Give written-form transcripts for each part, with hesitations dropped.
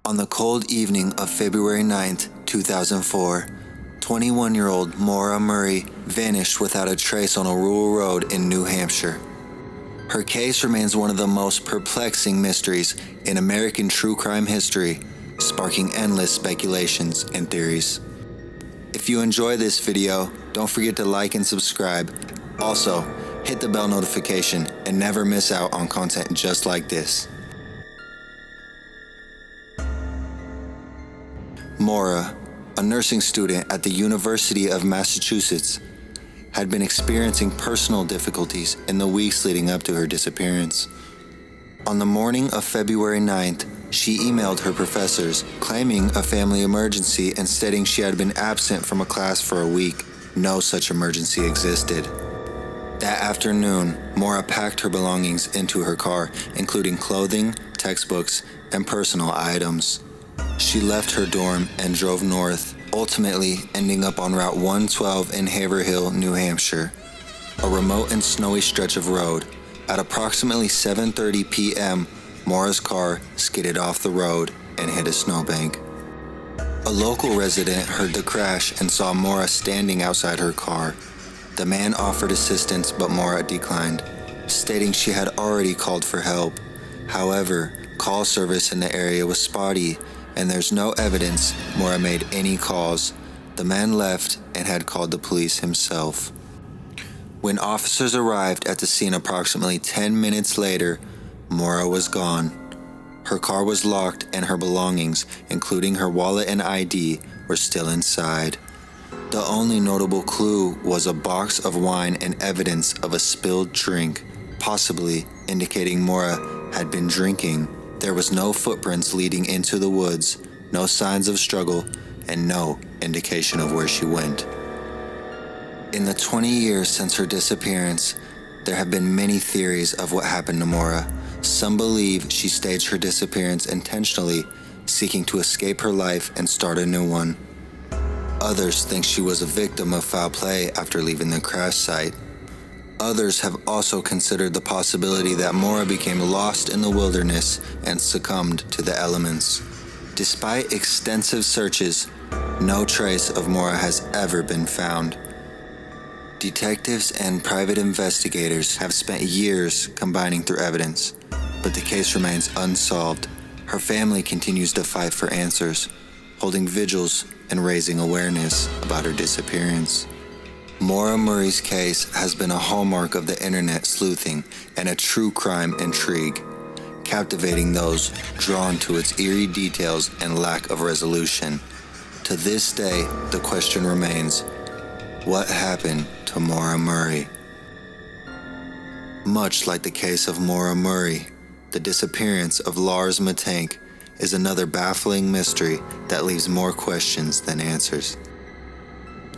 On the cold evening of February 9th, 2004, 21-year-old Maura Murray vanished without a trace on a rural road in New Hampshire. Her case remains one of the most perplexing mysteries in American true crime history, sparking endless speculations and theories. If you enjoy this video, don't forget to like and subscribe. Also, hit the bell notification and never miss out on content just like this. Maura, a nursing student at the University of Massachusetts, had been experiencing personal difficulties in the weeks leading up to her disappearance. On the morning of February 9th, she emailed her professors claiming a family emergency and stating she had been absent from a class for a week. No such emergency existed. That afternoon, Maura packed her belongings into her car, including clothing, textbooks, and personal items. She left her dorm and drove north, ultimately ending up on Route 112 in Haverhill, New Hampshire, a remote and snowy stretch of road. At approximately 7:30 p.m., Maura's car skidded off the road and hit a snowbank. A local resident heard the crash and saw Maura standing outside her car. The man offered assistance, but Maura declined, stating she had already called for help. However, call service in the area was spotty, and there's no evidence Maura made any calls. The man left and had called the police himself. When officers arrived at the scene approximately 10 minutes later, Maura was gone. Her car was locked and her belongings, including her wallet and ID, were still inside. The only notable clue was a box of wine and evidence of a spilled drink, possibly indicating Maura had been drinking. There was no footprints leading into the woods, no signs of struggle, and no indication of where she went. In the 20 years since her disappearance, there have been many theories of what happened to Maura. Some believe she staged her disappearance intentionally, seeking to escape her life and start a new one. Others think she was a victim of foul play after leaving the crash site. Others have also considered the possibility that Maura became lost in the wilderness and succumbed to the elements. Despite extensive searches, no trace of Maura has ever been found. Detectives and private investigators have spent years combining through evidence, but the case remains unsolved. Her family continues to fight for answers, holding vigils and raising awareness about her disappearance. Maura Murray's case has been a hallmark of the internet sleuthing and a true crime intrigue, captivating those drawn to its eerie details and lack of resolution. To this day, the question remains, what happened to Maura Murray? Much like the case of Maura Murray, the disappearance of Lars Mittank is another baffling mystery that leaves more questions than answers.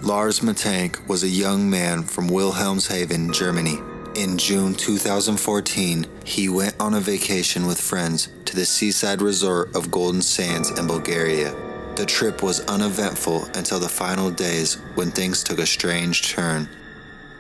Lars Mittank was a young man from Wilhelmshaven, Germany. In June 2014, he went on a vacation with friends to the seaside resort of Golden Sands in Bulgaria. The trip was uneventful until the final days when things took a strange turn.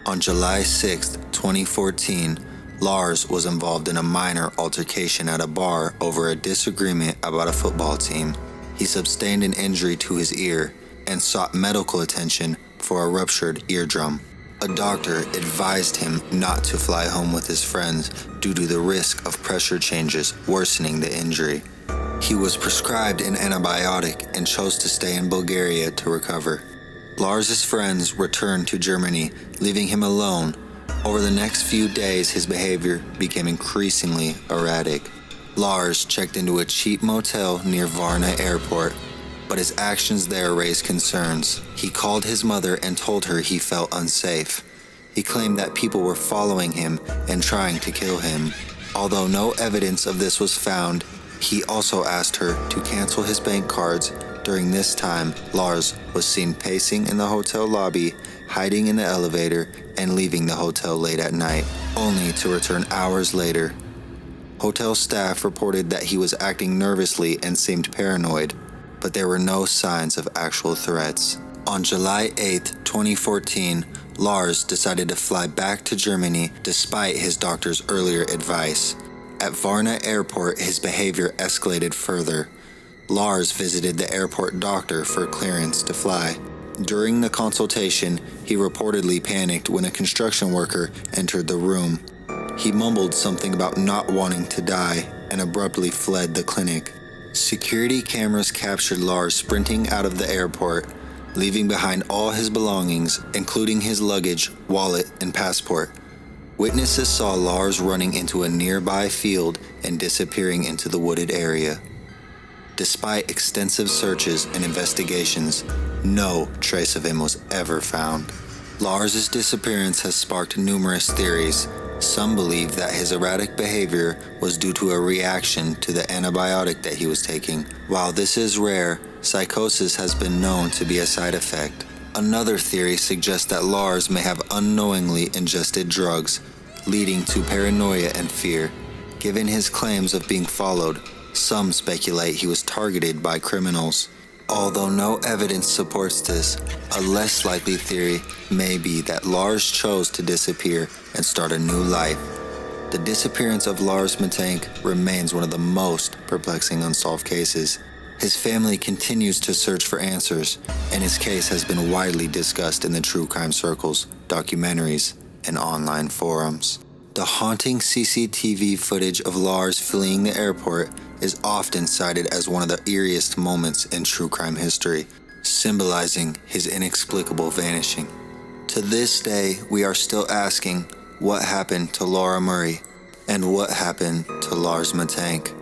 On July 6, 2014, Lars was involved in a minor altercation at a bar over a disagreement about a football team. He sustained an injury to his ear and sought medical attention for a ruptured eardrum. A doctor advised him not to fly home with his friends due to the risk of pressure changes worsening the injury. He was prescribed an antibiotic and chose to stay in Bulgaria to recover. Lars's friends returned to Germany, leaving him alone. Over the next few days, his behavior became increasingly erratic. Lars checked into a cheap motel near Varna Airport, but his actions there raised concerns. He called his mother and told her he felt unsafe. He claimed that people were following him and trying to kill him. Although no evidence of this was found, he also asked her to cancel his bank cards. During this time, Lars was seen pacing in the hotel lobby, hiding in the elevator, and leaving the hotel late at night, only to return hours later. Hotel staff reported that he was acting nervously and seemed paranoid, but there were no signs of actual threats. On July 8, 2014, Lars decided to fly back to Germany despite his doctor's earlier advice. At Varna Airport, his behavior escalated further. Lars visited the airport doctor for clearance to fly. During the consultation, he reportedly panicked when a construction worker entered the room. He mumbled something about not wanting to die and abruptly fled the clinic. Security cameras captured Lars sprinting out of the airport, leaving behind all his belongings, including his luggage, wallet, and passport. Witnesses saw Lars running into a nearby field and disappearing into the wooded area. Despite extensive searches and investigations, no trace of him was ever found. Lars's disappearance has sparked numerous theories. Some believe that his erratic behavior was due to a reaction to the antibiotic that he was taking. While this is rare, psychosis has been known to be a side effect. Another theory suggests that Lars may have unknowingly ingested drugs, leading to paranoia and fear. Given his claims of being followed, some speculate he was targeted by criminals. Although no evidence supports this, a less likely theory may be that Lars chose to disappear and start a new life. The disappearance of Lars Mittank remains one of the most perplexing unsolved cases. His family continues to search for answers, and his case has been widely discussed in the true crime circles, documentaries, and online forums. The haunting CCTV footage of Lars fleeing the airport is often cited as one of the eeriest moments in true crime history, symbolizing his inexplicable vanishing. To this day, we are still asking what happened to Maura Murray and what happened to Lars Mittank.